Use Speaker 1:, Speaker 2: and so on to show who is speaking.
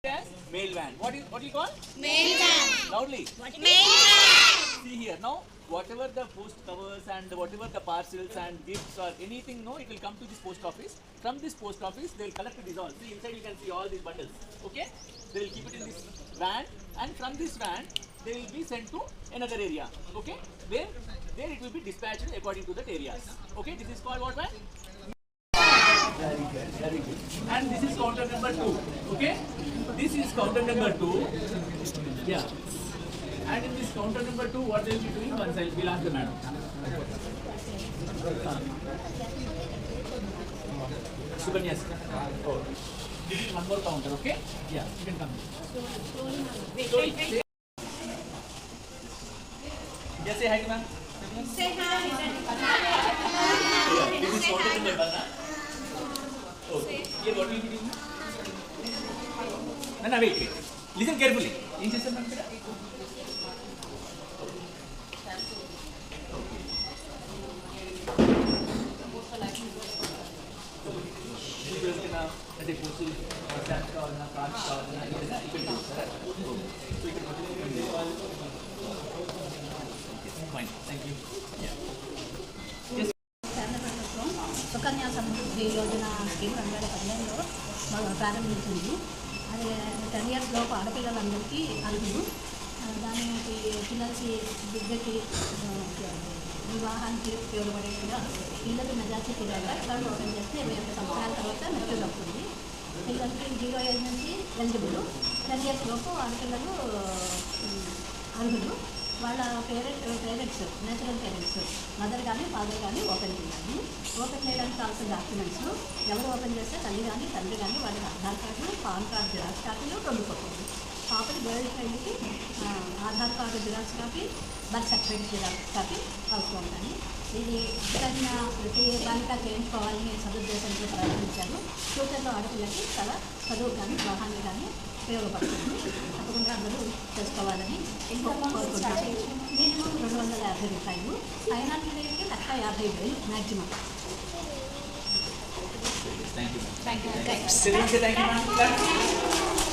Speaker 1: As mail van. What do you call?
Speaker 2: Mail van.
Speaker 1: Loudly.
Speaker 2: Mail van.
Speaker 1: See here now. Whatever the post covers and whatever the parcels and gifts or anything, no, it will come to this post office. From this post office, they will collect these all. See inside you can see all these bundles. Okay? They will keep it in this van, and from this van, they will be sent to another area. Okay? Where there it will be dispatched according to that areas. Okay? This is called what van? Very good, very good. And this is counter number 2. Okay? This is counter number 2. Yeah. And in this counter number 2, what they will be doing? Once I will ask the madam. Subhanyas. Oh. This is one more counter, okay? Yeah, you can come. Slowly. Yes, say hi to ma'am.
Speaker 2: Say hi.
Speaker 1: Yeah, this is counter number 1. Okay. Here what will you be doing? No, wait. Listen carefully. ఏం చేస్తారు మనం ఇక్కడ? అంటే పోస్టులు stamps కావాలన్నా cards కావాలన్నా ఏదైనా ఇక్కడ చూస్తారా? సో ఇక్కడ ఫైన్, థ్యాంక్ యూ.
Speaker 3: కేంద్ర ప్రభుత్వం సుకన్య సమృద్ధి యోజన స్కీమ్ 2015లో ప్రారంభించింది. అది 10 years లోపు ఆడపిల్లలందరికీ అర్హులు. దానికి పిల్లలకి విద్యకి వివాహానికి ఉపయోగపడేట్టుగా పిల్లలు మెజార్టీ పిల్లలుగా అకౌంట్ ఓపెన్ చేస్తే 21 సంవత్సరాల తర్వాత మెచ్యూర్ అవుతుంది. పిల్లలకి 0 ఏజ్ నుంచి ఎలిజిబుల్. 10 years లోపు ఆడపిల్లలు అర్హులు. వాళ్ళ పేరెంట్స్ నేచురల్ పేరెంట్స్ మదర్ కానీ ఫాదర్ కానీ ఓపెన్ చేయాలి. ఓపెన్ చేయడానికి కావాల్సిన డాక్యుమెంట్స్ ఎవరు ఓపెన్ చేస్తే తల్లి కానీ తండ్రి కానీ వాళ్ళ Aadhaar card, PAN card xerox కాపీలు 2 కాపీలు. పాపకి గర్ల్ చైల్డ్కి Aadhaar card xerox copy, birth certificate xerox copy అవసరం ఉంటుంది. ఇది తగిన ప్రతి బాలిక చేయించుకోవాలని సదుద్దేశంతో ప్రారంభించారు. ఫ్యూచర్లో ఆడపిల్లకి చాలా చదువు కానీ వివాహాన్ని కానీ ఉపయోగపడుతుంది. తప్పకుండా అందరూ చేసుకోవాలని కోరుకుంటారు. మినిమం 250 రూపాయలు, ఫైనాన్స్ రేట్కి 1,50,000 మ్యాక్సిమం.
Speaker 1: Thank you.